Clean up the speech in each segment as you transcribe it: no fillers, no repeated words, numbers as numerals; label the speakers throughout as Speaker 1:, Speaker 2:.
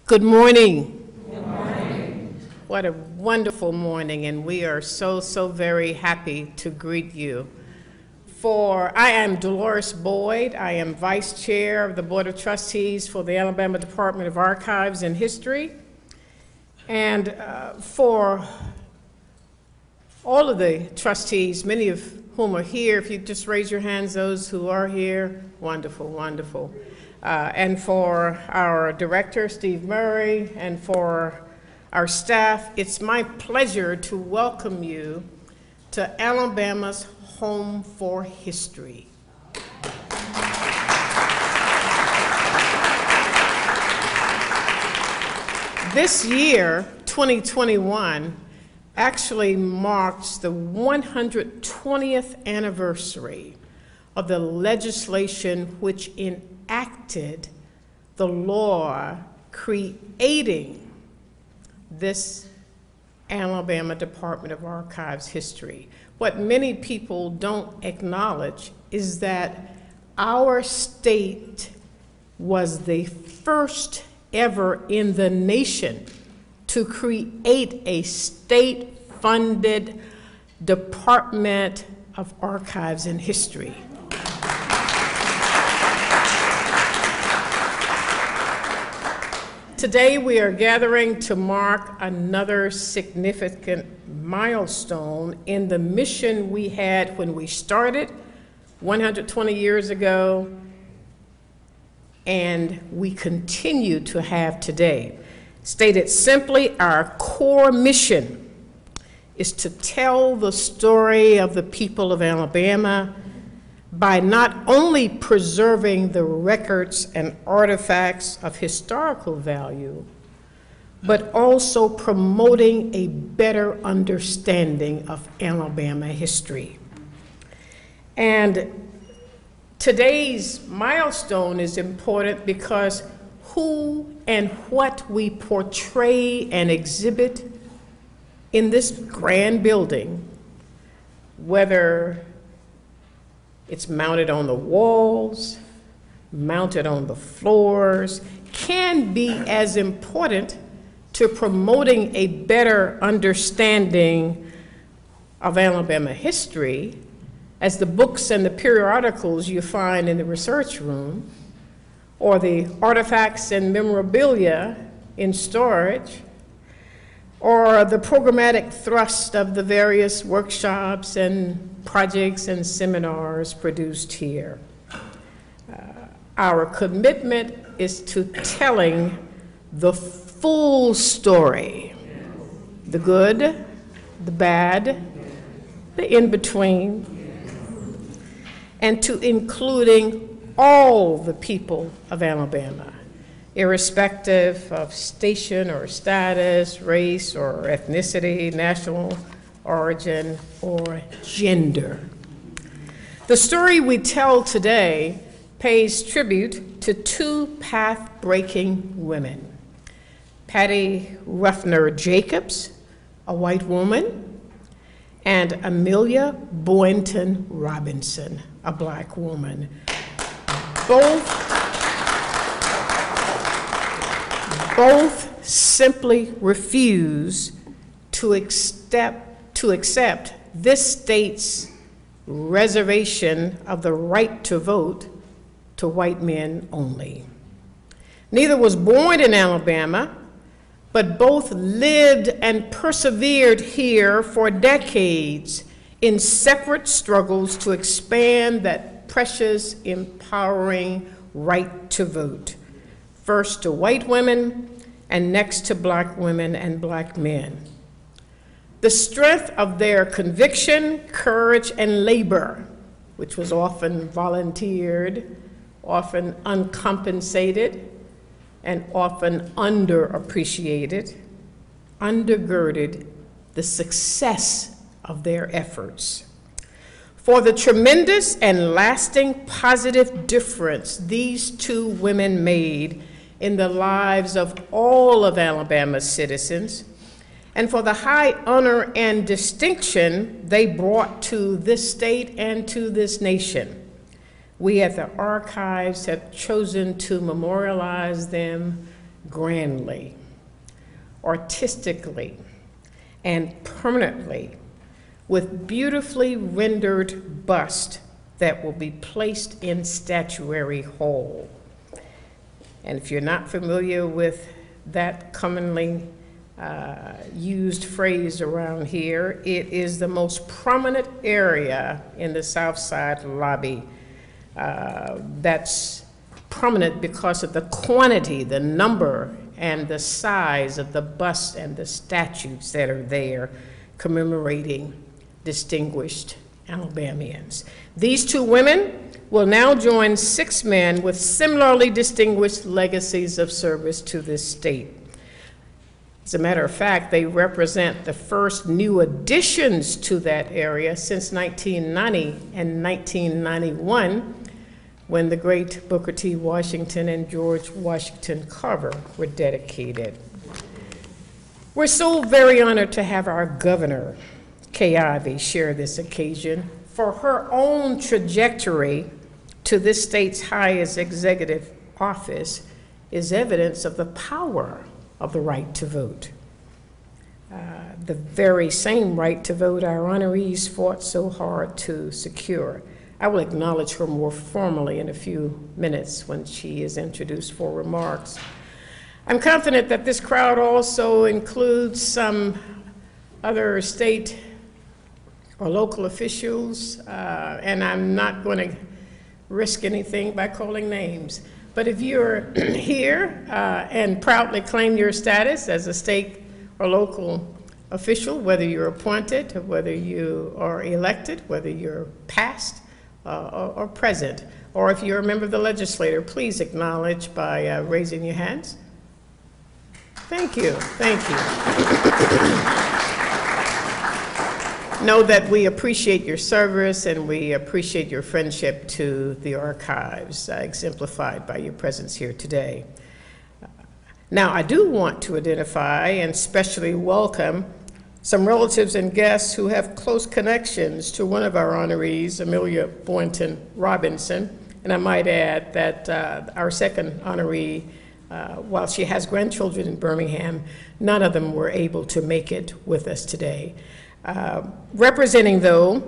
Speaker 1: Good morning.
Speaker 2: Good morning.
Speaker 1: What a wonderful morning, and we are so very happy to greet you. I am Dolores Boyd. I am Vice Chair of the Board of Trustees for the Alabama Department of Archives and History. And for all of the trustees, many of whom are here, if you just raise your hands, those who are here, wonderful, wonderful. And for our director, Steve Murray, and for our staff, it's my pleasure to welcome you to Alabama's Home for History. This year, 2021, actually marks the 120th anniversary of the legislation which enacted the law creating this Alabama Department of Archives history. What many people don't acknowledge is that our state was the first ever in the nation to create a state-funded Department of Archives and History. Today we are gathering to mark another significant milestone in the mission we had when we started 120 years ago, and we continue to have today. Stated simply, our core mission is to tell the story of the people of Alabama by not only preserving the records and artifacts of historical value, but also promoting a better understanding of Alabama history. And today's milestone is important because who and what we portray and exhibit in this grand building, whether it's mounted on the walls, mounted on the floors, can be as important to promoting a better understanding of Alabama history as the books and the periodicals you find in the research room, or the artifacts and memorabilia in storage, or the programmatic thrust of the various workshops and projects and seminars produced here. Our commitment is to telling the full story, the good, the bad, the in-between, and to including all the people of Alabama, irrespective of station or status, race or ethnicity, national origin, or gender. The story we tell today pays tribute to two path-breaking women. Patty Ruffner Jacobs, a white woman, and Amelia Boynton Robinson, a black woman. Both simply refuse to accept this state's reservation of the right to vote to white men only. Neither was born in Alabama, but both lived and persevered here for decades in separate struggles to expand that precious, empowering right to vote, first to white women and next to black women and black men. The strength of their conviction, courage, and labor, which was often volunteered, often uncompensated, and often underappreciated, undergirded the success of their efforts. For the tremendous and lasting positive difference these two women made in the lives of all of Alabama's citizens, and for the high honor and distinction they brought to this state and to this nation, we at the Archives have chosen to memorialize them grandly, artistically, and permanently with beautifully rendered busts that will be placed in Statuary Hall. And if you're not familiar with that commonly used phrase around here, it is the most prominent area in the South Side lobby. That's prominent because of the quantity, the number, and the size of the busts and the statues that are there commemorating distinguished Alabamians. These two women will now join 6 men with similarly distinguished legacies of service to this state. As a matter of fact, they represent the first new additions to that area since 1990 and 1991, when the great Booker T. Washington and George Washington Carver were dedicated. We're so very honored to have our governor, Kay Ivey, share this occasion, for her own trajectory to this state's highest executive office is evidence of the power of the right to vote. The very same right to vote our honorees fought so hard to secure. I will acknowledge her more formally in a few minutes when she is introduced for remarks. I'm confident that this crowd also includes some other state or local officials, and I'm not going to risk anything by calling names. But if you're here and proudly claim your status as a state or local official, whether you're appointed, or whether you are elected, whether you're past or present, or if you're a member of the legislature, please acknowledge by raising your hands. Thank you, thank you. Know that we appreciate your service and we appreciate your friendship to the archives, exemplified by your presence here today. Now, I do want to identify and especially welcome some relatives and guests who have close connections to one of our honorees, Amelia Boynton Robinson. And I might add that our second honoree, while she has grandchildren in Birmingham, none of them were able to make it with us today. Representing, though,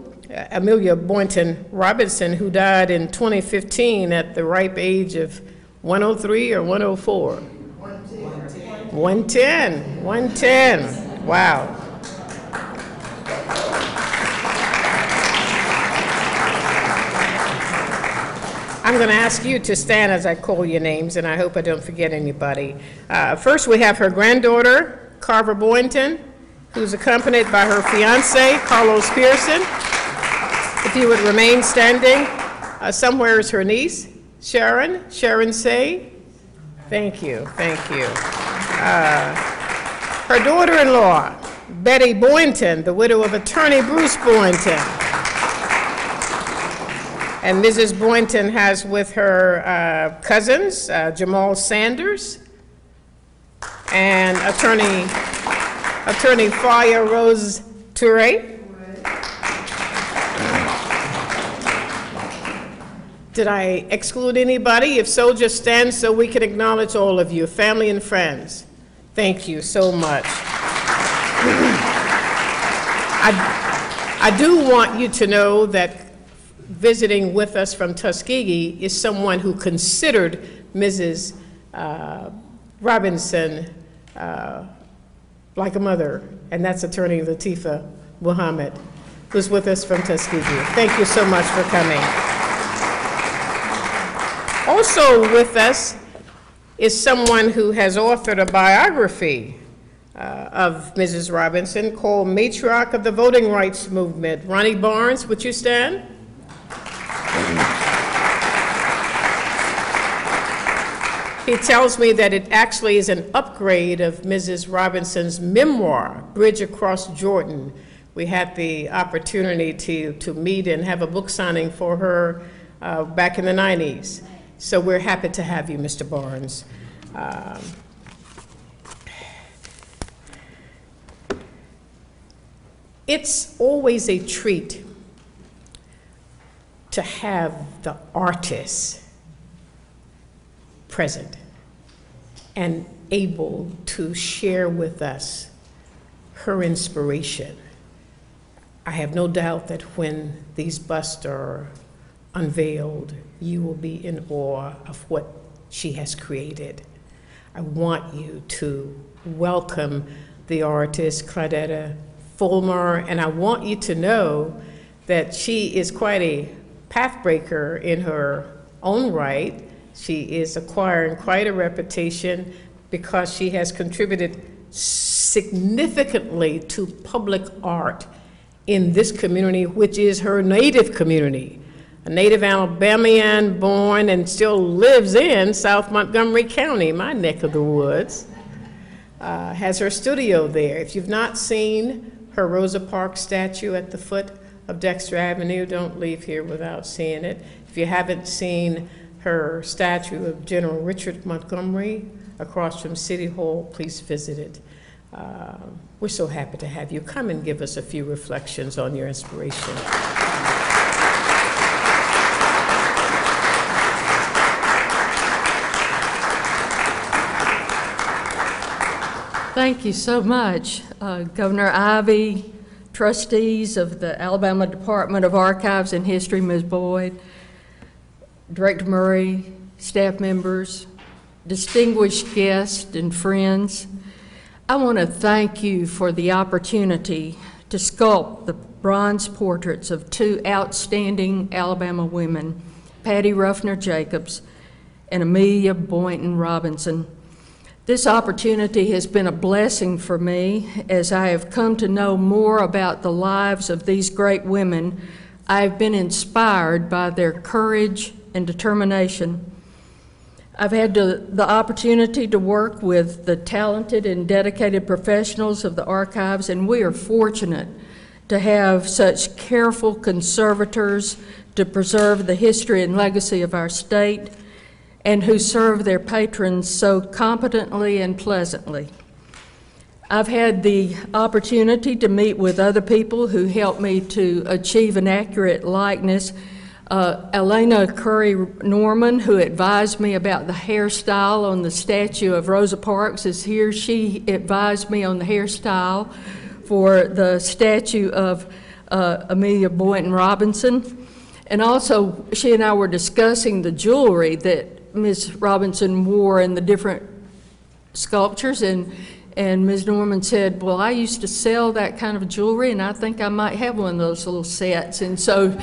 Speaker 1: Amelia Boynton Robinson, who died in 2015 at the ripe age of 103 or 104? 110. 110. Wow. I'm going to ask you to stand as I call your names, and I hope I don't forget anybody. First, we have her granddaughter, Carver Boynton, who's accompanied by her fiance, Carlos Pearson. If you would remain standing. Somewhere is her niece, Sharon Say. Thank you, thank you. Her daughter-in-law, Betty Boynton, the widow of attorney Bruce Boynton. And Mrs. Boynton has with her cousins, Jamal Sanders and attorney Faya Rose Touré. Did I exclude anybody? If so, just stand so we can acknowledge all of you, family and friends. Thank you so much. I do want you to know that visiting with us from Tuskegee is someone who considered Mrs. Robinson like a mother, and that's attorney Latifah Muhammad, who's with us from Tuskegee. Thank you so much for coming. Also with us is someone who has authored a biography of Mrs. Robinson called Matriarch of the Voting Rights Movement. Ronnie Barnes, would you stand? He tells me that it actually is an upgrade of Mrs. Robinson's memoir, Bridge Across Jordan. We had the opportunity to meet and have a book signing for her back in the 90s. So we're happy to have you, Mr. Barnes. It's always a treat to have the artists present. And able to share with us her inspiration. I have no doubt that when these busts are unveiled, you will be in awe of what she has created. I want you to welcome the artist Claudetta Fulmer, and I want you to know that she is quite a pathbreaker in her own right. She is acquiring quite a reputation because she has contributed significantly to public art in this community, which is her native community. A native Alabamian, born and still lives in South Montgomery County, my neck of the woods, has her studio there. If you've not seen her Rosa Parks statue at the foot of Dexter Avenue, don't leave here without seeing it. If you haven't seen her statue of General Richard Montgomery across from City Hall, please visit it. We're so happy to have you. Come and give us a few reflections on your inspiration.
Speaker 2: Thank you so much, Governor Ivey, trustees of the Alabama Department of Archives and History, Ms. Boyd, Director Murray, staff members, distinguished guests and friends. I want to thank you for the opportunity to sculpt the bronze portraits of two outstanding Alabama women, Patty Ruffner Jacobs and Amelia Boynton Robinson. This opportunity has been a blessing for me as I have come to know more about the lives of these great women. I have been inspired by their courage and determination. I've had the opportunity to work with the talented and dedicated professionals of the archives, and we are fortunate to have such careful conservators to preserve the history and legacy of our state, and who serve their patrons so competently and pleasantly. I've had the opportunity to meet with other people who helped me to achieve an accurate likeness. Elena Curry Norman, who advised me about the hairstyle on the statue of Rosa Parks, is here. She advised me on the hairstyle for the statue of Amelia Boynton Robinson. And also, she and I were discussing the jewelry that Ms. Robinson wore in the different sculptures, and Ms. Norman said, well, I used to sell that kind of jewelry, and I think I might have one of those little sets. And so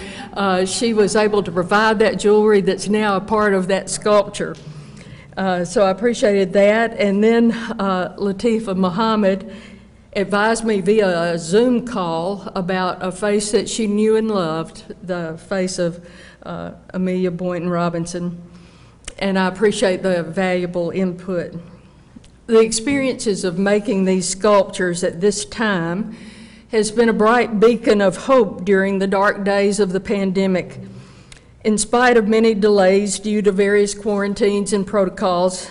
Speaker 2: she was able to provide that jewelry that's now a part of that sculpture. So I appreciated that. And then Latifah Muhammad advised me via a Zoom call about a face that she knew and loved, the face of Amelia Boynton Robinson. And I appreciate the valuable input. The experiences of making these sculptures at this time has been a bright beacon of hope during the dark days of the pandemic. In spite of many delays due to various quarantines and protocols,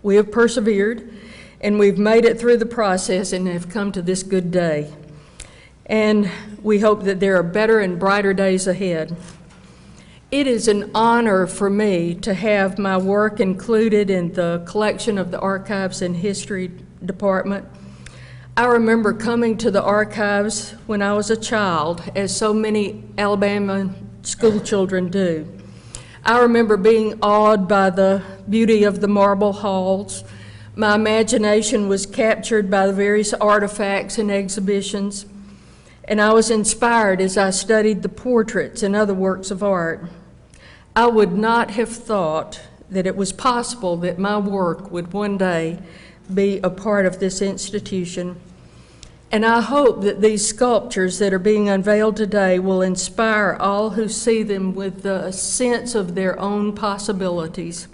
Speaker 2: we have persevered, and we've made it through the process and have come to this good day. And we hope that there are better and brighter days ahead. It is an honor for me to have my work included in the collection of the Archives and History Department. I remember coming to the archives when I was a child, as so many Alabama school children do. I remember being awed by the beauty of the marble halls. My imagination was captured by the various artifacts and exhibitions, and I was inspired as I studied the portraits and other works of art. I would not have thought that it was possible that my work would one day be a part of this institution. And I hope that these sculptures that are being unveiled today will inspire all who see them with the sense of their own possibilities.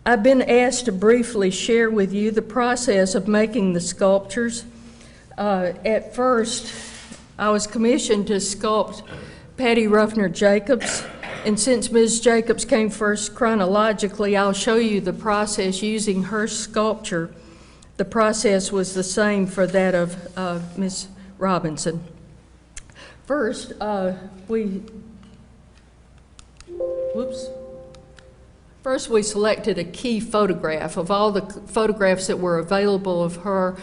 Speaker 2: I've been asked to briefly share with you the process of making the sculptures. At first, I was commissioned to sculpt Patty Ruffner Jacobs, and since Ms. Jacobs came first chronologically, I'll show you the process using her sculpture. The process was the same for that of Ms. Robinson. First, First, we selected a key photograph. Of all the photographs that were available of her,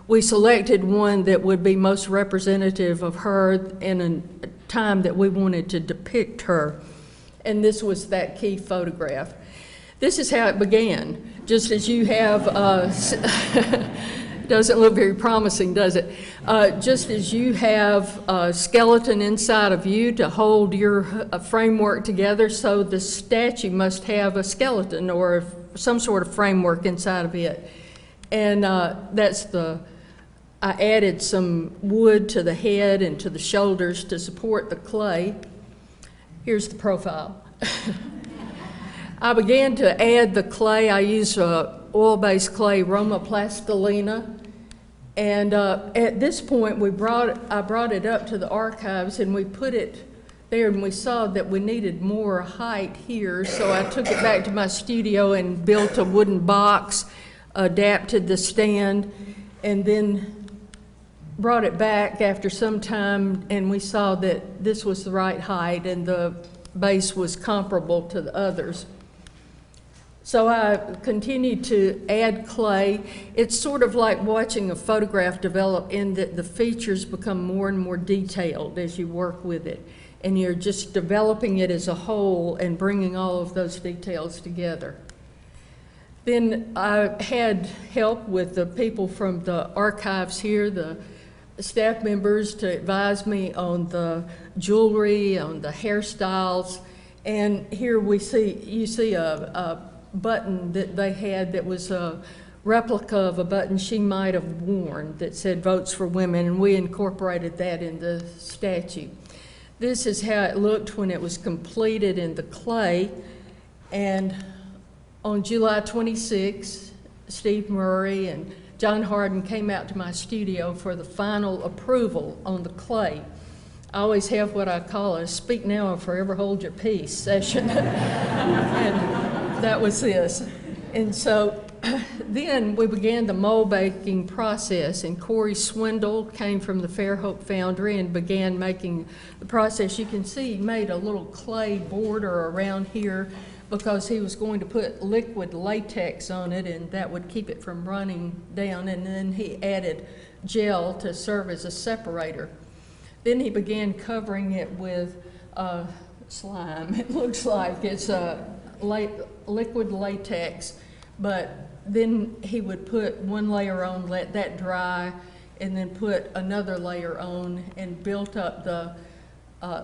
Speaker 2: we selected one that would be most representative of her in a time that we wanted to depict her. And this was that key photograph. This is how it began. Just as you have, doesn't look very promising, does it? Just as you have a skeleton inside of you to hold your framework together, so the statue must have a skeleton or some sort of framework inside of it. And I added some wood to the head and to the shoulders to support the clay. Here's the profile. I began to add the clay. I used oil-based clay, Roma Plastilina. And at this point, I brought it up to the archives and we put it there, and we saw that we needed more height here. So I took it back to my studio and built a wooden box, adapted the stand, and then brought it back after some time, and we saw that this was the right height and the base was comparable to the others. So I continued to add clay. It's sort of like watching a photograph develop in that the features become more and more detailed as you work with it. And you're just developing it as a whole and bringing all of those details together. Then I had help with the people from the archives here, the staff members, to advise me on the jewelry, on the hairstyles. And here you see a button that they had that was a replica of a button she might have worn that said "Votes for Women," and we incorporated that in the statue. This is how it looked when it was completed in the clay. And on July 26, Steve Murray and John Harden came out to my studio for the final approval on the clay. I always have what I call a speak now or forever hold your peace session. And that was this. And so then we began the mold baking process, and Corey Swindle came from the Fairhope Foundry and began making the process. You can see he made a little clay border around here because he was going to put liquid latex on it, and that would keep it from running down, and then he added gel to serve as a separator. Then he began covering it with slime. It looks like it's liquid latex, but then he would put one layer on, let that dry, and then put another layer on and built up the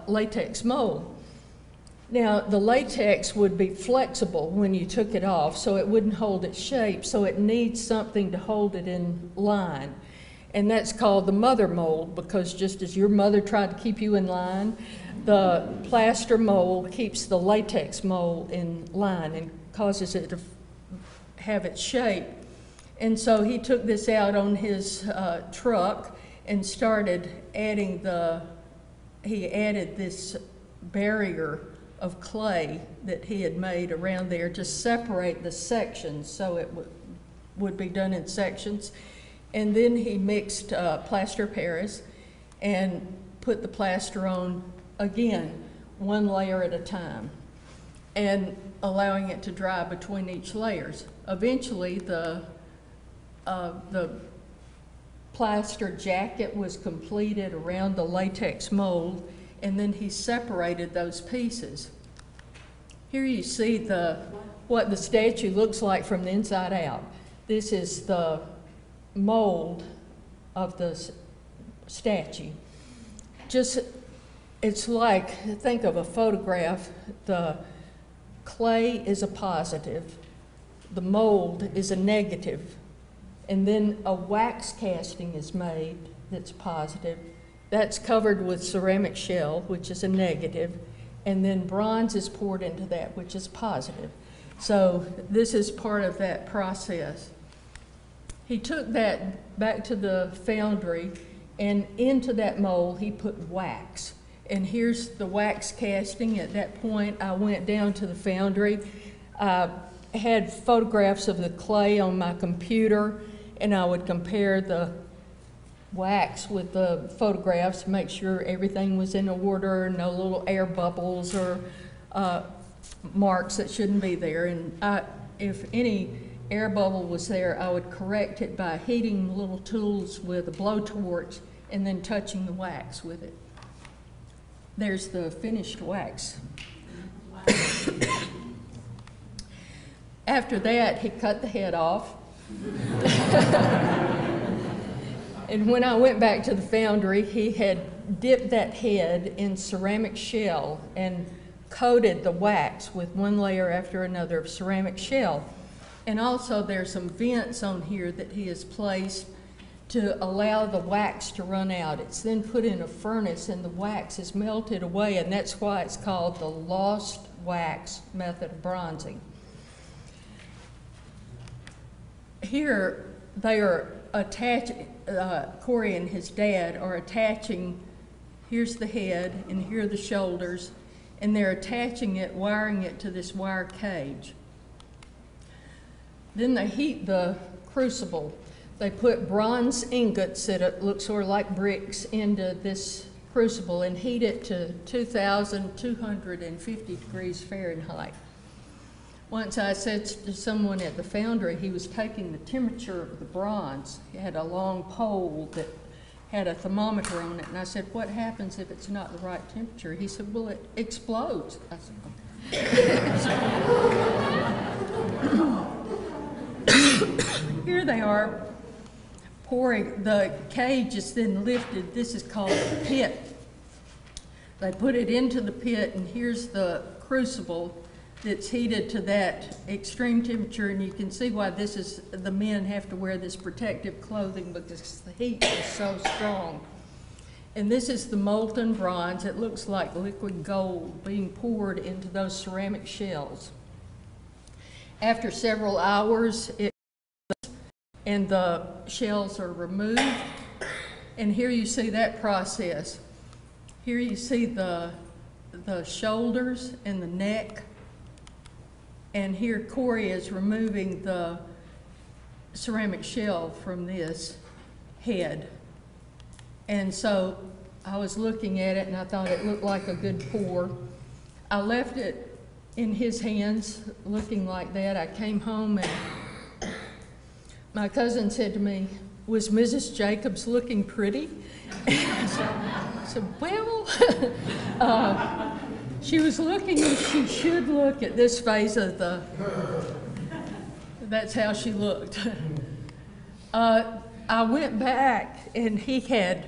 Speaker 2: latex mold. Now, the latex would be flexible when you took it off, so it wouldn't hold its shape, so it needs something to hold it in line. And that's called the mother mold, because just as your mother tried to keep you in line, the plaster mold keeps the latex mold in line and causes it to have its shape. And so he took this out on his truck and started adding he added this barrier of clay that he had made around there to separate the sections, so it would be done in sections. And then he mixed plaster Paris and put the plaster on again, one layer at a time, and allowing it to dry between each layers. Eventually, the plaster jacket was completed around the latex mold, and then he separated those pieces. Here you see what the statue looks like from the inside out. This is the mold of the statue. It's like, think of a photograph. The clay is a positive, the mold is a negative, and then a wax casting is made that's positive. That's covered with ceramic shell, which is a negative, and then bronze is poured into that, which is positive. So this is part of that process. He took that back to the foundry, and into that mold he put wax. And here's the wax casting. At that point, I went down to the foundry. I had photographs of the clay on my computer, and I would compare the wax with the photographs to make sure everything was in order, no little air bubbles or marks that shouldn't be there. And if any air bubble was there, I would correct it by heating the little tools with a blowtorch and then touching the wax with it. There's the finished wax. After that, he cut the head off. And when I went back to the foundry, he had dipped that head in ceramic shell and coated the wax with one layer after another of ceramic shell. And also there's some vents on here that he has placed to allow the wax to run out. It's then put in a furnace and the wax is melted away, and that's why it's called the lost wax method of bronzing. Here they are attaching, Corey and his dad are attaching, here's the head and here are the shoulders, and they're attaching it, wiring it to this wire cage. Then they heat the crucible. They put bronze ingots that look sort of like bricks into this crucible and heat it to 2,250 degrees Fahrenheit. Once I said to someone at the foundry, he was taking the temperature of the bronze. He had a long pole that had a thermometer on it, and I said, what happens if it's not the right temperature? He said, well, it explodes. I said, here they are pouring. The cage is then lifted. This is called the pit. They put it into the pit, and here's the crucible that's heated to that extreme temperature, and you can see why this is, the men have to wear this protective clothing because the heat is so strong. And this is the molten bronze. It looks like liquid gold being poured into those ceramic shells. After several hours, and the shells are removed, and here you see that process. Here you see the shoulders and the neck. And here Corey is removing the ceramic shell from this head. And so I was looking at it and I thought it looked like a good pour. I left it in his hands looking like that. I came home and my cousin said to me, was Mrs. Jacobs looking pretty? I said, well, she was looking as she should look at this phase of the, that's how she looked. I went back and he had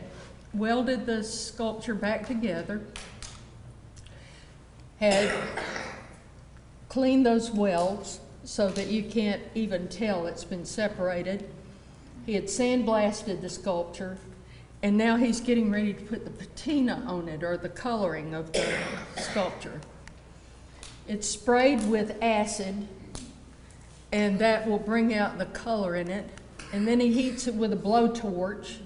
Speaker 2: welded the sculpture back together, had cleaned those welds so that you can't even tell it's been separated. He had sandblasted the sculpture, and now he's getting ready to put the patina on it, or the coloring of the sculpture. It's sprayed with acid, and that will bring out the color in it. And then he heats it with a blowtorch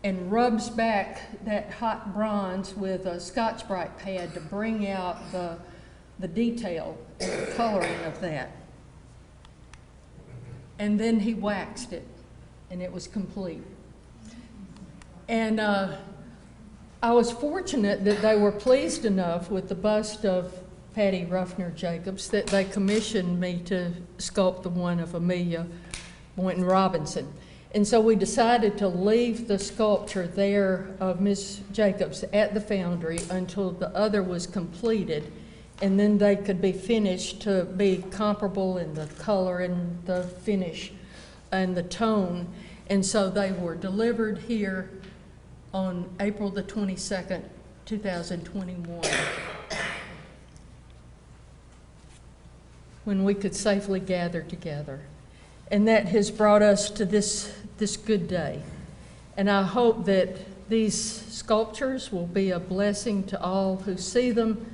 Speaker 2: and rubs back that hot bronze with a Scotch-Brite pad to bring out the detail and the coloring of that. And then he waxed it, and it was complete. And I was fortunate that they were pleased enough with the bust of Patty Ruffner Jacobs that they commissioned me to sculpt the one of Amelia Boynton Robinson. And so we decided to leave the sculpture there of Miss Jacobs at the foundry until the other was completed, and then they could be finished to be comparable in the color and the finish and the tone. And so they were delivered here on April the 22nd, 2021, when we could safely gather together. And that has brought us to this good day. And I hope that these sculptures will be a blessing to all who see them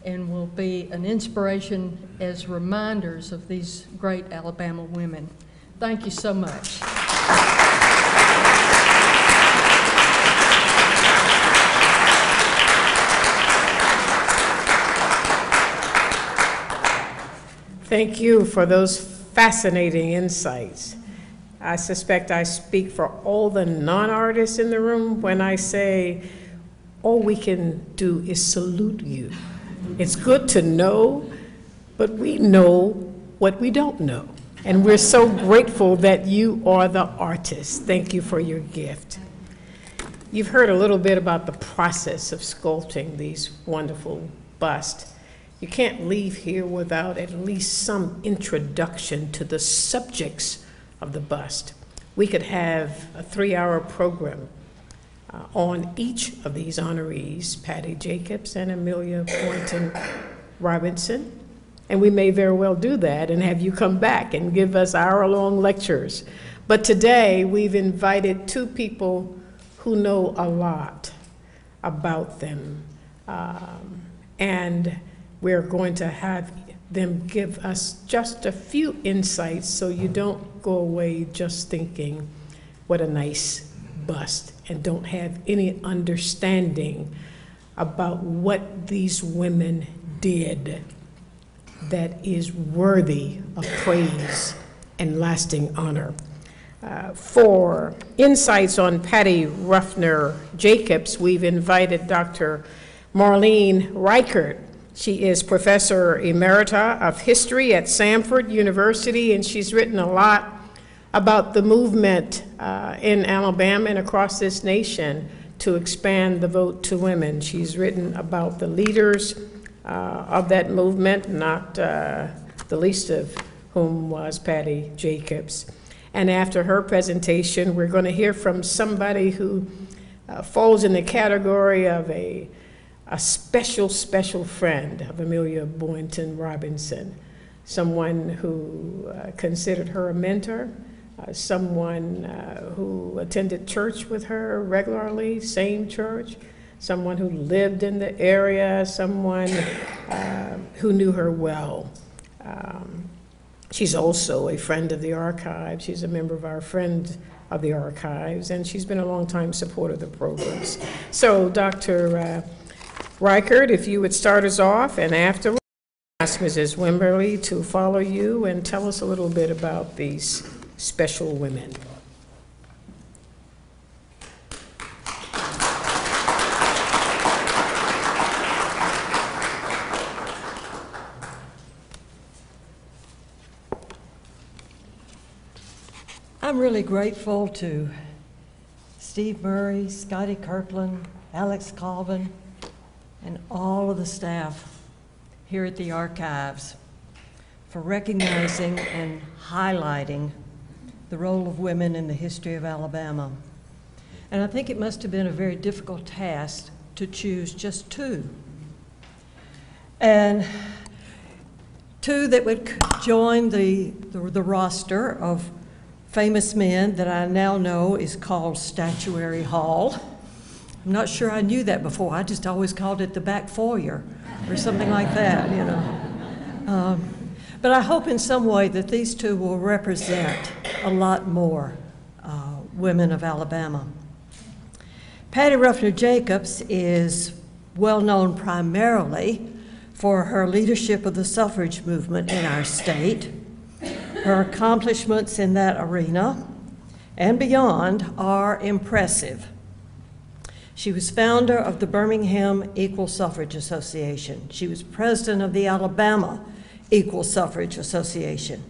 Speaker 2: and will be an inspiration as reminders of these great Alabama women. Thank you so much.
Speaker 1: Thank you for those fascinating insights. I suspect I speak for all the non-artists in the room when I say all we can do is salute you. It's good to know but we know what we don't know. And we're so grateful that you are the artist. Thank you for your gift. You've heard a little bit about the process of sculpting these wonderful busts. You can't leave here without at least some introduction to the subjects of the bust. We could have a 3-hour program on each of these honorees, Patty Jacobs and Amelia Boynton Robinson. And we may very well do that and have you come back and give us hour-long lectures. But today we've invited two people who know a lot about them. And we're going to have them give us just a few insights so you don't go away just thinking, what a nice bust, and don't have any understanding about what these women did that is worthy of praise and lasting honor. For insights on Patty Ruffner Jacobs, we've invited Dr. Marlene Reichert. She is Professor Emerita of History at Samford University, and she's written a lot about the movement in Alabama and across this nation to expand the vote to women. She's written about the leaders of that movement, not the least of whom was Patty Jacobs. And after her presentation, we're going to hear from somebody who falls in the category of a special friend of Amelia Boynton Robinson, someone who considered her a mentor, someone who attended church with her regularly, same church, someone who lived in the area, someone who knew her well. She's also a friend of the archives. She's a member of our Friend of the Archives, and she's been a long-time supporter of the programs. So, Dr. Reichert, if you would start us off, and afterwards, ask Mrs. Wimberly to follow you and tell us a little bit about these special women.
Speaker 3: I'm really grateful to Steve Murray, Scotty Kirkland, Alex Colvin, and all of the staff here at the Archives for recognizing and highlighting the role of women in the history of Alabama. And I think it must have been a very difficult task to choose just two. And two that would join the roster of famous men that I now know is called Statuary Hall. I'm not sure I knew that before. I just always called it the back foyer or something like that, you know. But I hope in some way that these two will represent a lot more women of Alabama. Patty Ruffner Jacobs is well known primarily for her leadership of the suffrage movement in our state. Her accomplishments in that arena and beyond are impressive. She was founder of the Birmingham Equal Suffrage Association. She was president of the Alabama Equal Suffrage Association.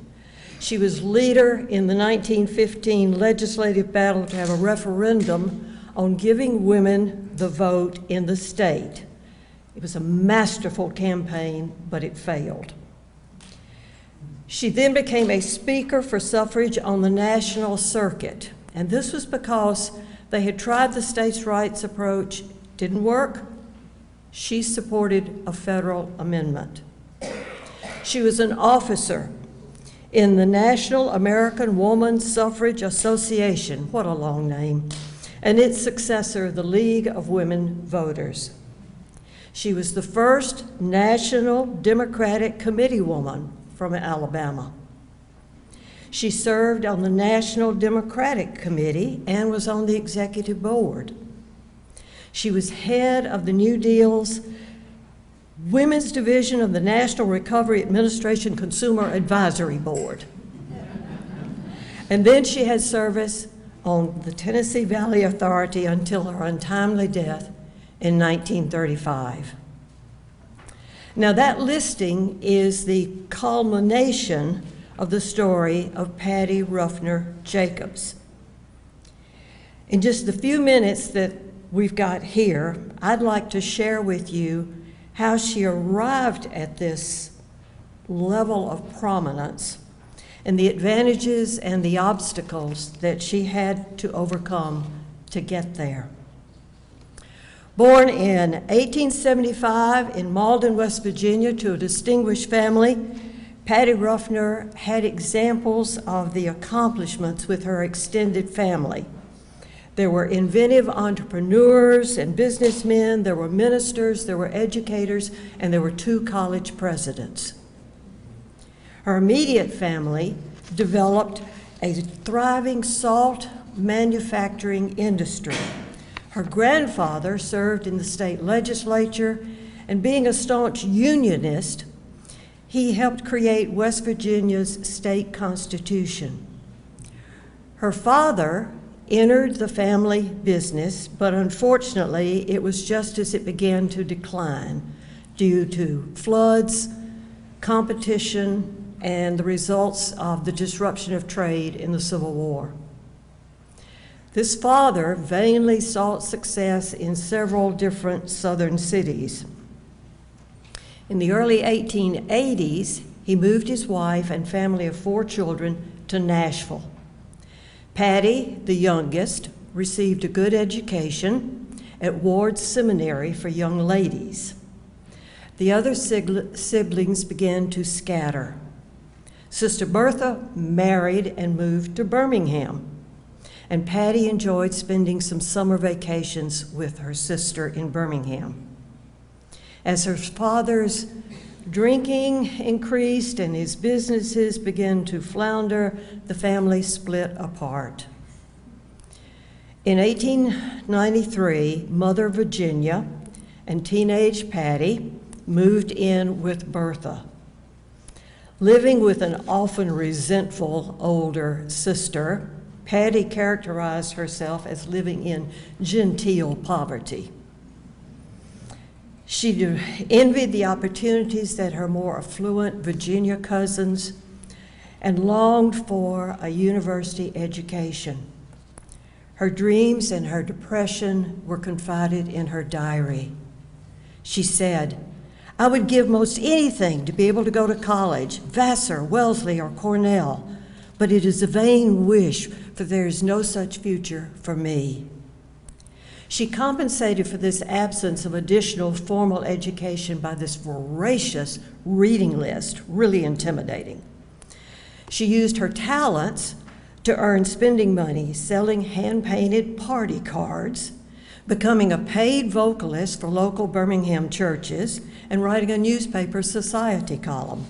Speaker 3: She was leader in the 1915 legislative battle to have a referendum on giving women the vote in the state. It was a masterful campaign, but it failed. She then became a speaker for suffrage on the national circuit, and this was because they had tried the states' rights approach, didn't work. She supported a federal amendment. She was an officer in the National American Woman Suffrage Association, what a long name, and its successor, the League of Women Voters. She was the first National Democratic Committee woman from Alabama. She served on the National Democratic Committee and was on the executive board. She was head of the New Deal's Women's Division of the National Recovery Administration Consumer Advisory Board. And then she had service on the Tennessee Valley Authority until her untimely death in 1935. Now that listing is the culmination of the story of Patty Ruffner Jacobs. In just the few minutes that we've got here, I'd like to share with you how she arrived at this level of prominence and the advantages and the obstacles that she had to overcome to get there. Born in 1875 in Malden, West Virginia, to a distinguished family, Patty Ruffner had examples of the accomplishments with her extended family. There were inventive entrepreneurs and businessmen, there were ministers, there were educators, and there were 2 college presidents. Her immediate family developed a thriving salt manufacturing industry. Her grandfather served in the state legislature, and being a staunch unionist, he helped create West Virginia's state constitution. Her father entered the family business, but unfortunately, it was just as it began to decline due to floods, competition, and the results of the disruption of trade in the Civil War. This father vainly sought success in several different southern cities. In the early 1880s, he moved his wife and family of 4 children to Nashville. Patty, the youngest, received a good education at Ward's Seminary for young ladies. The other siblings began to scatter. Sister Bertha married and moved to Birmingham, and Patty enjoyed spending some summer vacations with her sister in Birmingham. As her father's drinking increased and his businesses began to flounder, the family split apart. In 1893, Mother Virginia and teenage Patty moved in with Bertha. Living with an often resentful older sister, Patty characterized herself as living in genteel poverty. She envied the opportunities that her more affluent Virginia cousins and longed for a university education. Her dreams and her depression were confided in her diary. She said, "I would give most anything to be able to go to college, Vassar, Wellesley, or Cornell, but it is a vain wish, for there is no such future for me." She compensated for this absence of additional formal education by this voracious reading list, really intimidating. She used her talents to earn spending money, selling hand-painted party cards, becoming a paid vocalist for local Birmingham churches, and writing a newspaper society column.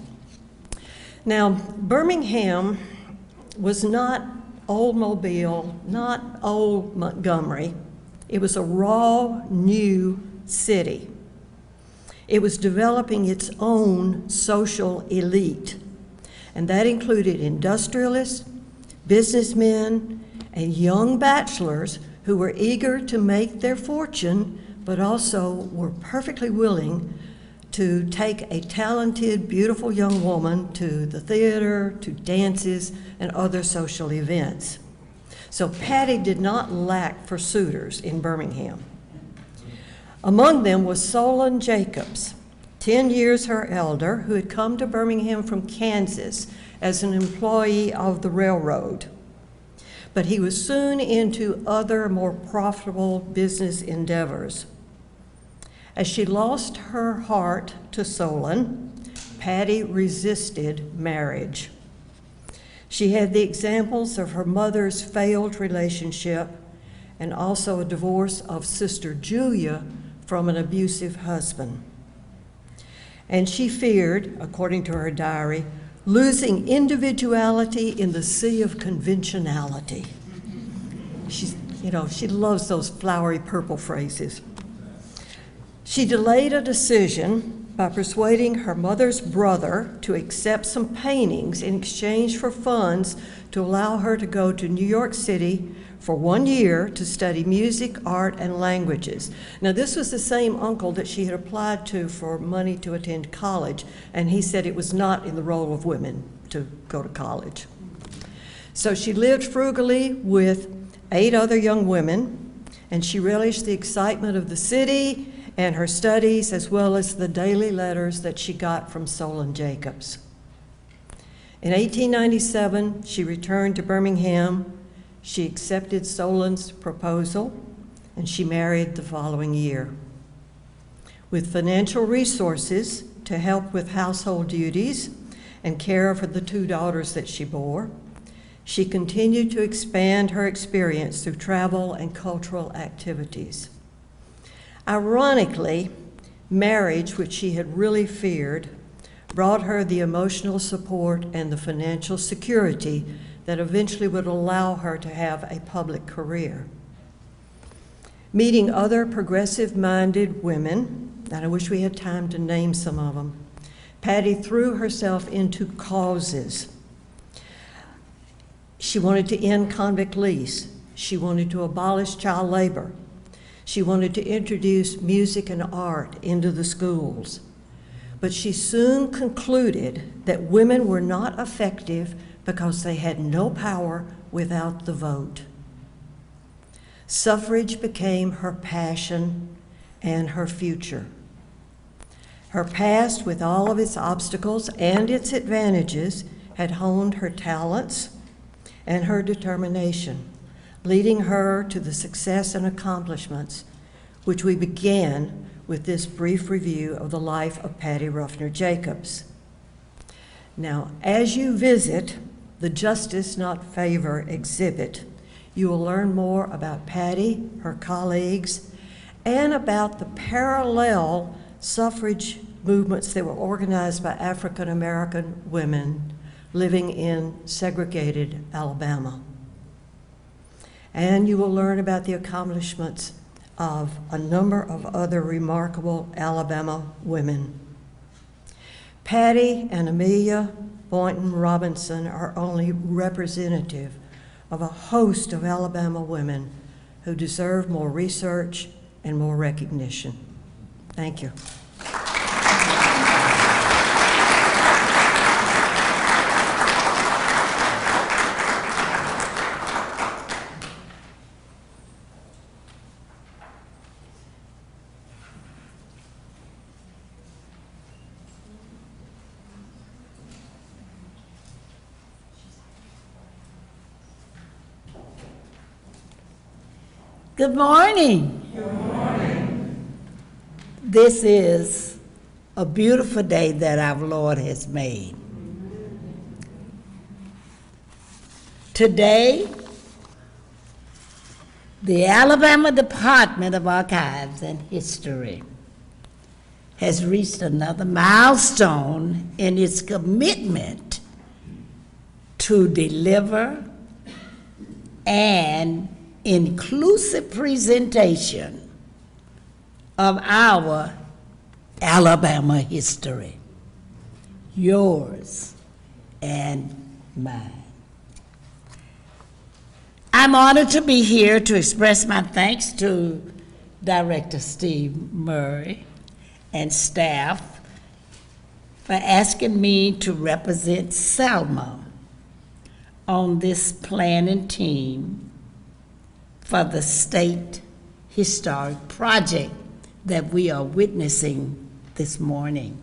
Speaker 3: Now, Birmingham was not old Mobile, not old Montgomery. It was a raw, new city. It was developing its own social elite, and that included industrialists, businessmen, and young bachelors who were eager to make their fortune, but also were perfectly willing to take a talented, beautiful young woman to the theater, to dances, and other social events. So Patty did not lack for suitors in Birmingham. Among them was Solon Jacobs, 10 years her elder, who had come to Birmingham from Kansas as an employee of the railroad. But he was soon into other more profitable business endeavors. As she lost her heart to Solon, Patty resisted marriage. She had the examples of her mother's failed relationship and also a divorce of Sister Julia from an abusive husband. And she feared, according to her diary, losing individuality in the sea of conventionality. She loves those flowery purple phrases. She delayed a decision by persuading her mother's brother to accept some paintings in exchange for funds to allow her to go to New York City for 1 year to study music, art, and languages. Now, this was the same uncle that she had applied to for money to attend college, and he said it was not in the role of women to go to college. So she lived frugally with 8 other young women, and she relished the excitement of the city and her studies, as well as the daily letters that she got from Solon Jacobs. In 1897, she returned to Birmingham. She accepted Solon's proposal, and she married the following year. With financial resources to help with household duties and care for the 2 daughters that she bore, she continued to expand her experience through travel and cultural activities. Ironically, marriage, which she had really feared, brought her the emotional support and the financial security that eventually would allow her to have a public career. Meeting other progressive-minded women, and I wish we had time to name some of them, Patty threw herself into causes. She wanted to end convict lease. She wanted to abolish child labor. She wanted to introduce music and art into the schools. But she soon concluded that women were not effective because they had no power without the vote. Suffrage became her passion and her future. Her past, with all of its obstacles and its advantages, had honed her talents and her determination, leading her to the success and accomplishments which we began with this brief review of the life of Patty Ruffner Jacobs. Now, as you visit the Justice Not Favor exhibit, you will learn more about Patty, her colleagues, and about the parallel suffrage movements that were organized by African American women living in segregated Alabama. And you will learn about the accomplishments of a number of other remarkable Alabama women. Patty and Amelia Boynton Robinson are only representative of a host of Alabama women who deserve more research and more recognition. Thank you.
Speaker 4: Good morning.
Speaker 5: Good morning.
Speaker 4: This is a beautiful day that our Lord has made. Today, the Alabama Department of Archives and History has reached another milestone in its commitment to deliver an inclusive presentation of our Alabama history, yours and mine. I'm honored to be here to express my thanks to Director Steve Murray and staff for asking me to represent Selma on this planning team for the state historic project that we are witnessing this morning.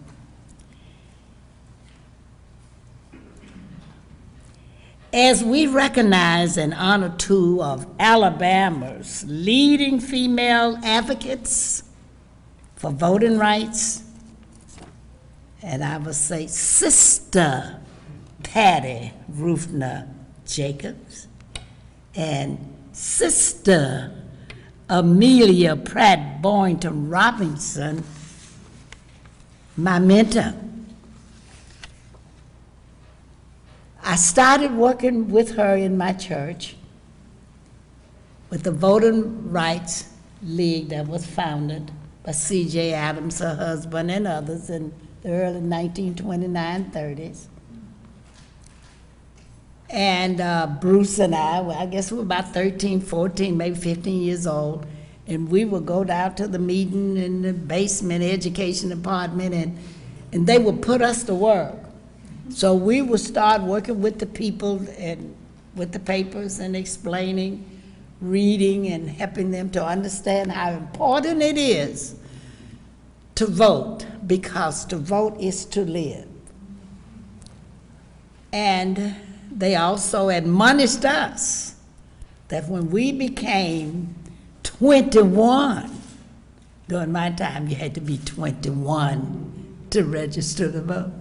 Speaker 4: As we recognize and honor 2 of Alabama's leading female advocates for voting rights, and I would say Sister Patty Ruffner Jacobs and Sister Amelia Pratt Boynton Robinson, my mentor. I started working with her in my church with the Voting Rights League that was founded by C.J. Adams, her husband, and others in the early 1929, 30s. And Bruce and I guess we were about 13, 14, maybe 15 years old, and we would go down to the meeting in the basement education department, and they would put us to work. So we would start working with the people and with the papers and explaining, reading, and helping them to understand how important it is to vote, because to vote is to live. And they also admonished us that when we became 21, during my time you had to be 21 to register to vote,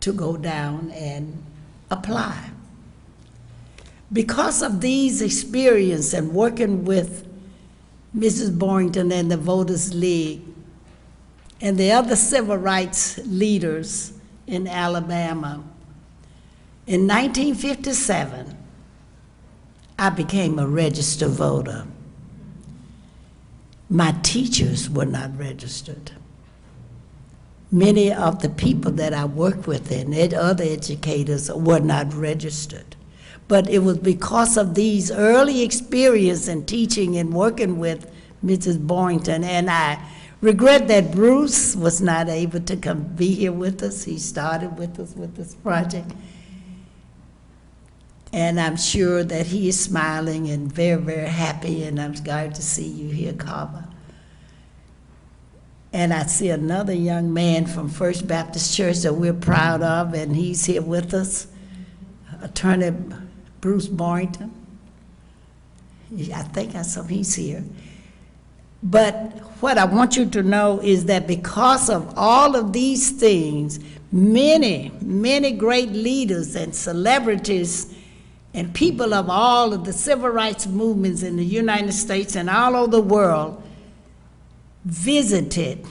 Speaker 4: to go down and apply. Because of these experiences and working with Mrs. Boynton and the Voters League and the other civil rights leaders in Alabama, in 1957, I became a registered voter. My teachers were not registered. Many of the people that I worked with and other educators were not registered. But it was because of these early experience in teaching and working with Mrs. Boynton, and I regret that Bruce was not able to come be here with us. He started with us with this project. And I'm sure that he is smiling and very, very happy, and I'm glad to see you here, Carver. And I see another young man from First Baptist Church that we're proud of, and he's here with us, Attorney Bruce Boynton. I think I saw he's here. But what I want you to know is that because of all of these things, many, many great leaders and celebrities and people of all of the civil rights movements in the United States and all over the world visited,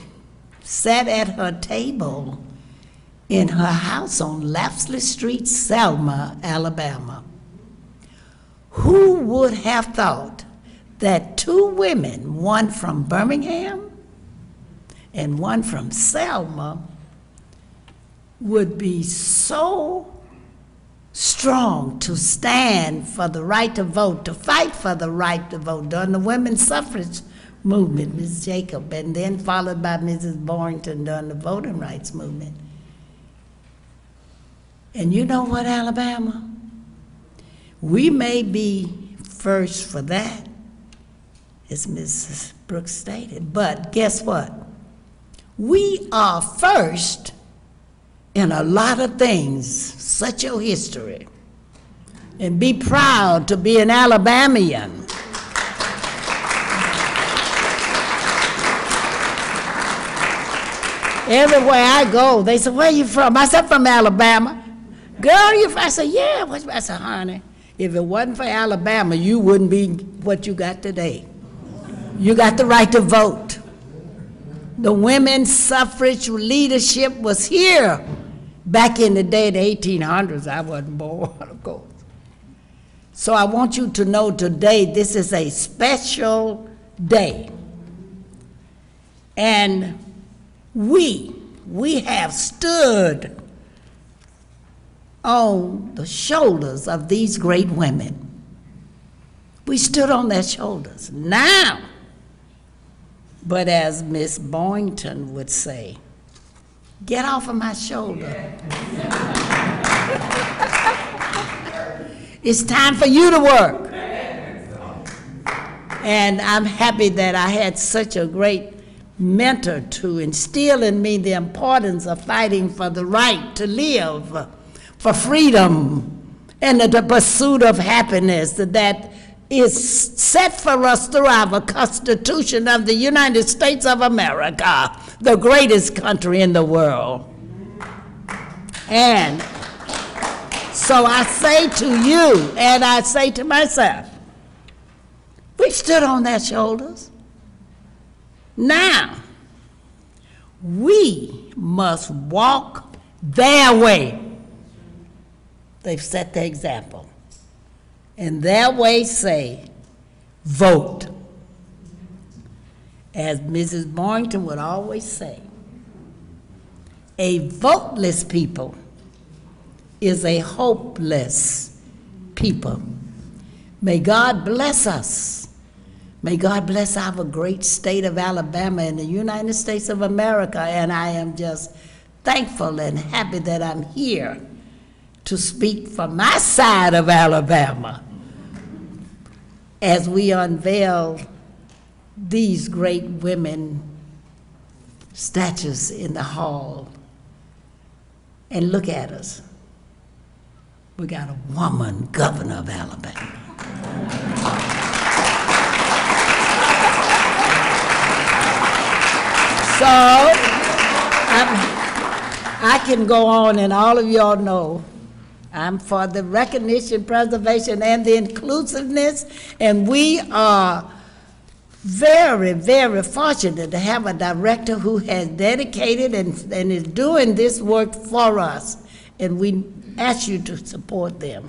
Speaker 4: sat at her table in her house on Lapsley Street, Selma, Alabama. Who would have thought that two women, one from Birmingham and one from Selma, would be so strong to stand for the right to vote, to fight for the right to vote during the women's suffrage movement, Ms. Jacob, and then followed by Mrs. Boynton during the voting rights movement. And you know what, Alabama? We may be first for that, as Mrs. Brooks stated, but guess what? We are first in a lot of things. Such your history. And be proud to be an Alabamian. Everywhere I go, they say, where are you from? I said, from Alabama. Girl, you from? I said, yeah. I said, honey, if it wasn't for Alabama, you wouldn't be what you got today. You got the right to vote. The women's suffrage leadership was here back in the day, the 1800s. I wasn't born, of course. So I want you to know today, this is a special day. And we have stood on the shoulders of these great women. We stood on their shoulders. Now, but as Miss Boynton would say, get off of my shoulder. It's time for you to work. And I'm happy that I had such a great mentor to instill in me the importance of fighting for the right to live, for freedom, and the pursuit of happiness that is set for us through our Constitution of the United States of America, the greatest country in the world. And so I say to you, and I say to myself, we stood on their shoulders. Now, we must walk their way. They've set the example. And their way say, vote. As Mrs. Boynton would always say, a voteless people is a hopeless people. May God bless us. May God bless our great state of Alabama in the United States of America, and I am just thankful and happy that I'm here to speak for my side of Alabama as we unveil these great women statues in the hall. And look at us. We got a woman governor of Alabama. So I can go on, and all of y'all know I'm for the recognition, preservation, and the inclusiveness, and we are very, very fortunate to have a director who has dedicated and is doing this work for us, and we ask you to support them.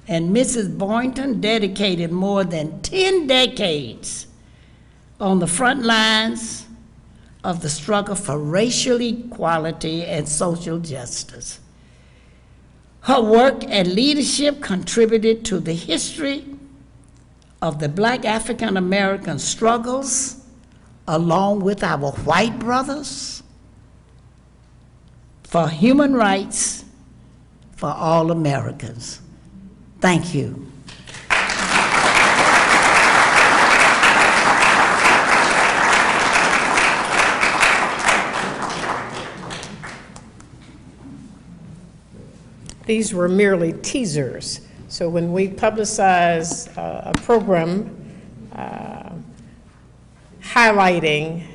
Speaker 4: And Mrs. Boynton dedicated more than 10 decades on the front lines of the struggle for racial equality and social justice. Her work and leadership contributed to the history of the Black African American struggles, along with our white brothers, for human rights for all Americans. Thank you.
Speaker 1: These were merely teasers. So when we publicize a program highlighting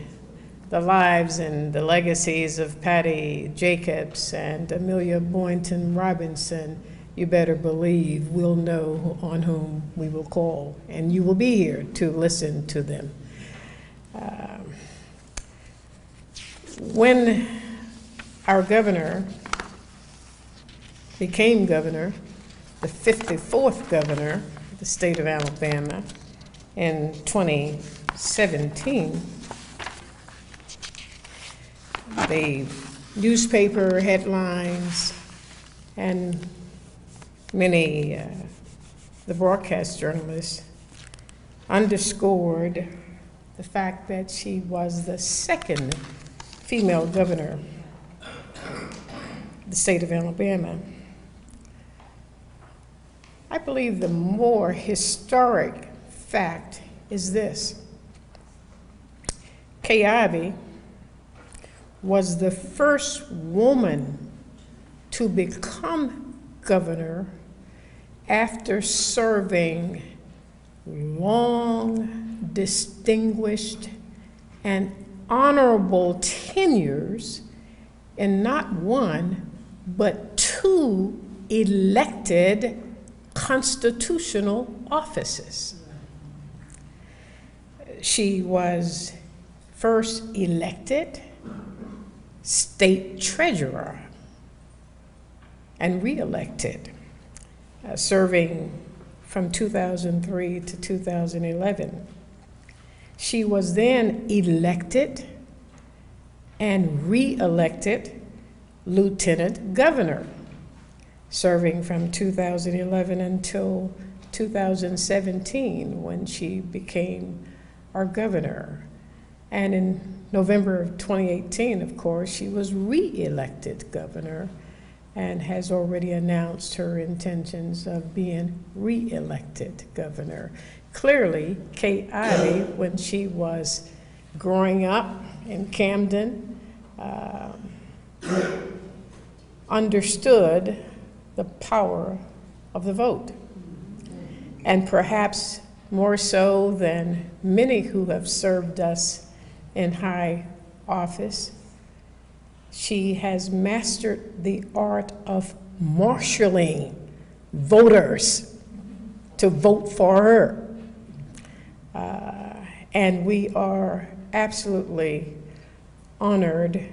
Speaker 1: the lives and the legacies of Patty Jacobs and Amelia Boynton Robinson, you better believe we'll know on whom we will call, and you will be here to listen to them. When our governor became governor, the 54th governor of the state of Alabama in 2017, the newspaper headlines and many the broadcast journalists underscored the fact that she was the second female governor of the state of Alabama. I believe the more historic fact is this. Kay Ivey was the first woman to become governor after serving long, distinguished, and honorable tenures in not one, but two elected constitutional offices. She was first elected state treasurer and re-elected, serving from 2003 to 2011. She was then elected and re-elected lieutenant governor, serving from 2011 until 2017 when she became our governor. And in November of 2018, of course, she was re-elected governor and has already announced her intentions of being re-elected governor. Clearly, Kay Ivey, when she was growing up in Camden, understood the power of the vote. And perhaps more so than many who have served us in high office, she has mastered the art of marshaling voters to vote for her. And we are absolutely honored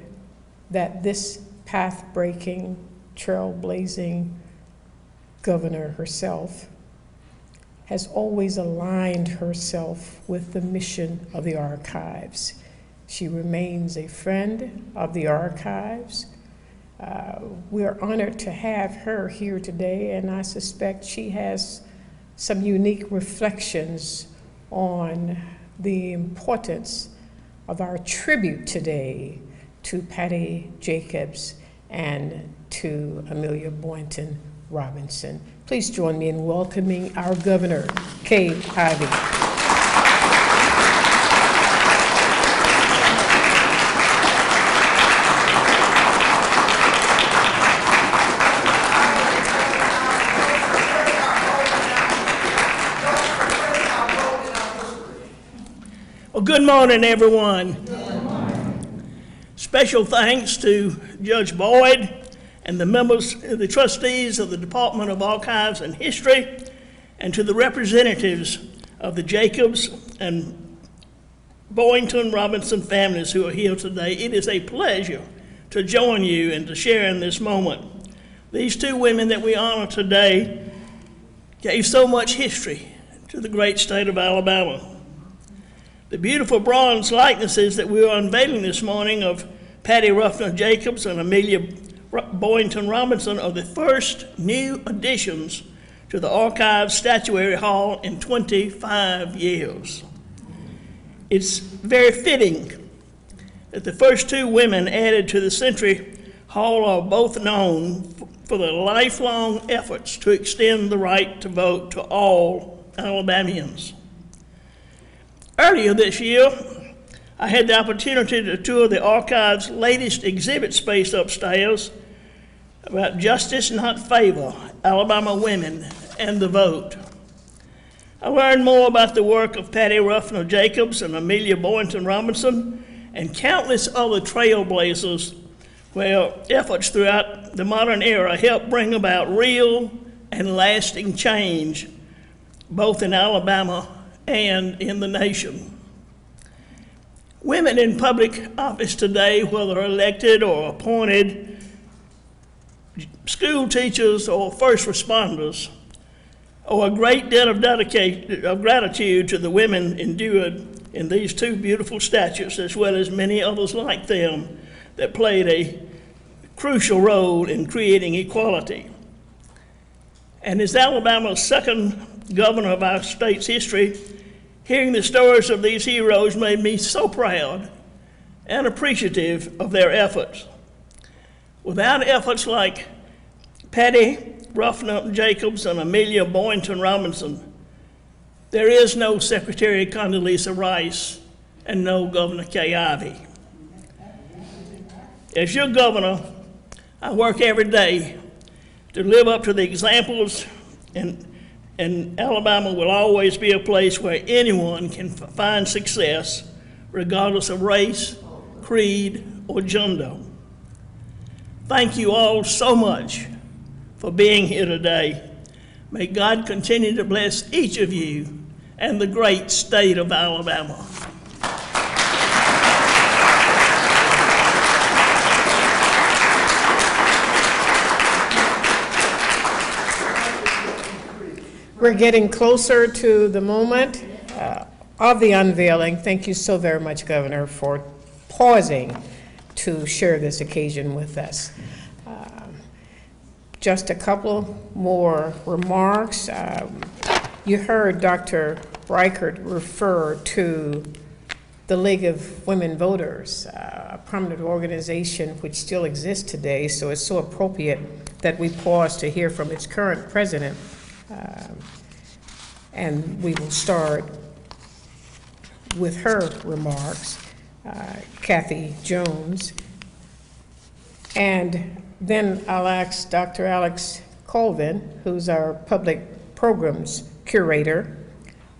Speaker 1: that this path-breaking, trailblazing governor herself has always aligned herself with the mission of the archives. She remains a friend of the archives. We're honored to have her here today, and I suspect she has some unique reflections on the importance of our tribute today to Patty Jacobs and to Amelia Boynton Robinson. Please join me in welcoming our governor, Kay Ivey.
Speaker 5: Well, good morning, everyone. Good morning. Special thanks to Judge Boyd and the members, the trustees of the Department of Archives and History, and to the representatives of the Jacobs and Boynton Robinson families who are here today. It is a pleasure to join you and to share in this moment. These two women that we honor today gave so much history to the great state of Alabama. The beautiful bronze likenesses that we are unveiling this morning of Patty Ruffner Jacobs and Amelia Boynton Robinson are the first new additions to the Archives Statuary Hall in 25 years. It's very fitting that the first two women added to the Century Hall are both known for their lifelong efforts to extend the right to vote to all Alabamians. Earlier this year, I had the opportunity to tour the archive's latest exhibit space upstairs about Justice Not Favor, Alabama Women and the Vote. I learned more about the work of Patty Ruffner Jacobs and Amelia Boynton Robinson and countless other trailblazers where efforts throughout the modern era helped bring about real and lasting change, both in Alabama and in the nation. Women in public office today, whether elected or appointed, school teachers or first responders, owe a great debt of gratitude to the women endured in these two beautiful statues, as well as many others like them that played a crucial role in creating equality. And as Alabama's second governor of our state's history, hearing the stories of these heroes made me so proud and appreciative of their efforts. Without efforts like Patty Ruffner Jacobs and Amelia Boynton Robinson, there is no Secretary Condoleezza Rice and no Governor Kay Ivey. As your governor, I work every day to live up to the examples, and Alabama will always be a place where anyone can find success, regardless of race, creed, or gender. Thank you all so much for being here today. May God continue to bless each of you and the great state of Alabama.
Speaker 1: We're getting closer to the moment of the unveiling. Thank you so very much, Governor, for pausing to share this occasion with us. Just a couple more remarks. You heard Dr. Reichert refer to the League of Women Voters, a prominent organization which still exists today, so it's so appropriate that we pause to hear from its current president. And we will start with her remarks, Kathy Jones, and then I'll ask Dr. Alex Colvin, who's our public programs curator,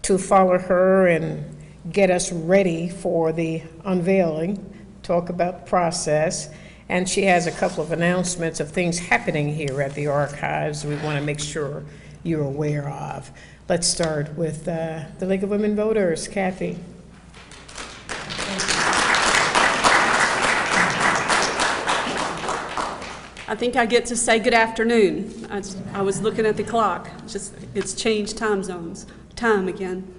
Speaker 1: to follow her and get us ready for the unveiling, talk about the process. And she has a couple of announcements of things happening here at the archives we want to make sure you're aware of. Let's start with the League of Women Voters. Kathy.
Speaker 6: I think I get to say good afternoon. I was looking at the clock. It's changed time again.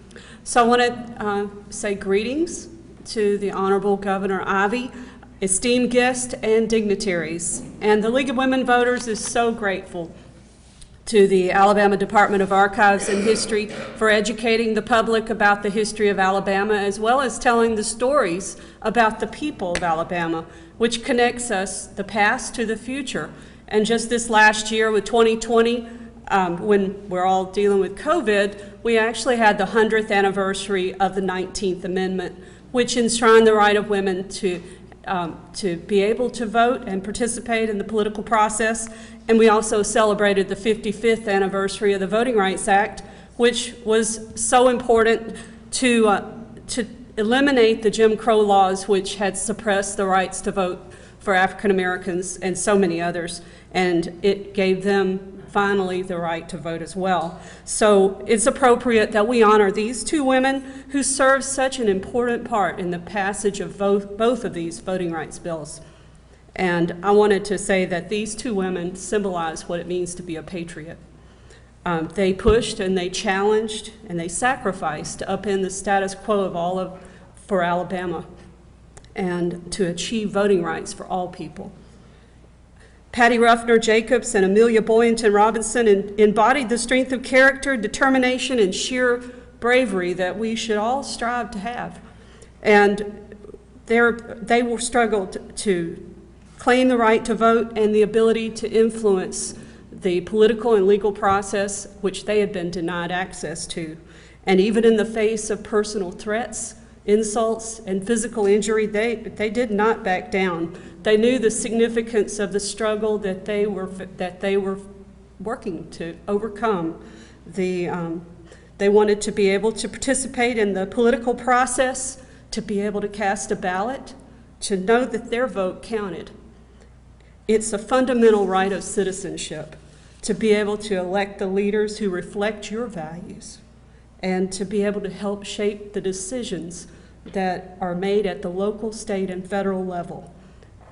Speaker 6: So I want to say greetings to the Honorable Governor Ivey, esteemed guests and dignitaries. And the League of Women Voters is so grateful to the Alabama Department of Archives and History for educating the public about the history of Alabama, as well as telling the stories about the people of Alabama, which connects us, the past to the future. And just this last year with 2020, when we're all dealing with COVID, we actually had the 100th anniversary of the 19th Amendment, which enshrined the right of women to be able to vote and participate in the political process. And we also celebrated the 55th anniversary of the Voting Rights Act, which was so important to eliminate the Jim Crow laws, which had suppressed the rights to vote for African Americans and so many others. And it gave them finally the right to vote as well. So it's appropriate that we honor these two women who served such an important part in the passage of both of these voting rights bills. And I wanted to say that these two women symbolize what it means to be a patriot. They pushed and they challenged and they sacrificed to upend the status quo for Alabama and to achieve voting rights for all people. Patty Ruffner Jacobs and Amelia Boynton Robinson embodied the strength of character, determination, and sheer bravery that we should all strive to have. And they will struggle to claim the right to vote and the ability to influence the political and legal process which they had been denied access to. And even in the face of personal threats, insults, and physical injury, they did not back down. They knew the significance of the struggle that they were working to overcome. They wanted to be able to participate in the political process, to be able to cast a ballot, to know that their vote counted. It's a fundamental right of citizenship to be able to elect the leaders who reflect your values and to be able to help shape the decisions that are made at the local, state, and federal level.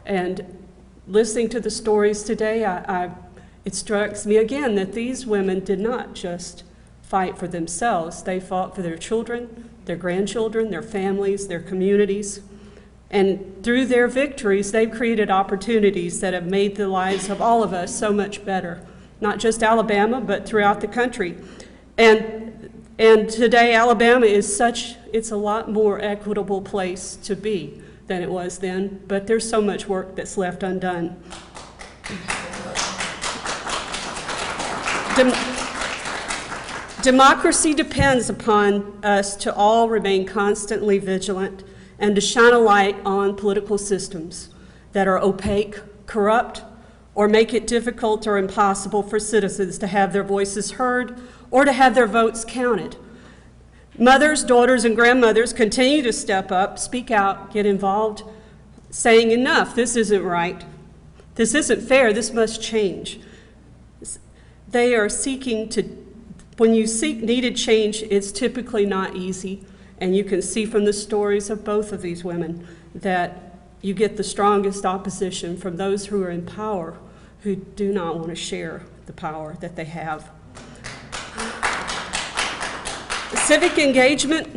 Speaker 6: And listening to the stories today, it strikes me again that these women did not just fight for themselves. They fought for their children, their grandchildren, their families, their communities. And through their victories, they've created opportunities that have made the lives of all of us so much better, not just Alabama, but throughout the country. And today, Alabama is it's a lot more equitable place to be than it was then, but there's so much work that's left undone. Democracy depends upon us to all remain constantly vigilant and to shine a light on political systems that are opaque, corrupt, or make it difficult or impossible for citizens to have their voices heard or to have their votes counted. Mothers, daughters, and grandmothers continue to step up, speak out, get involved, saying enough, this isn't right, this isn't fair, this must change. They are seeking to, when you seek needed change, it's typically not easy. And you can see from the stories of both of these women that you get the strongest opposition from those who are in power who do not want to share the power that they have. Civic engagement,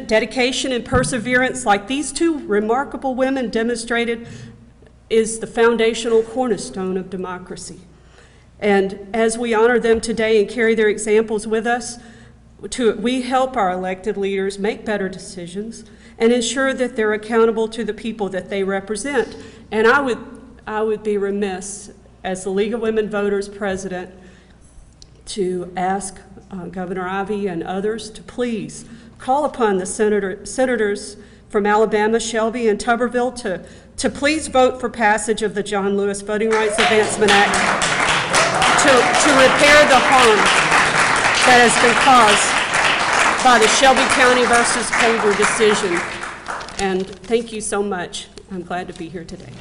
Speaker 6: dedication, and perseverance like these two remarkable women demonstrated is the foundational cornerstone of democracy. And as we honor them today and carry their examples with us, we help our elected leaders make better decisions and ensure that they're accountable to the people that they represent. And I would be remiss as the League of Women Voters president to ask Governor Ivey and others to please call upon the senators from Alabama, Shelby, and Tuberville to please vote for passage of the John Lewis Voting Rights Advancement Act to repair the harm that has been caused by the Shelby County versus Holder decision. And thank you so much. I'm glad to be here today.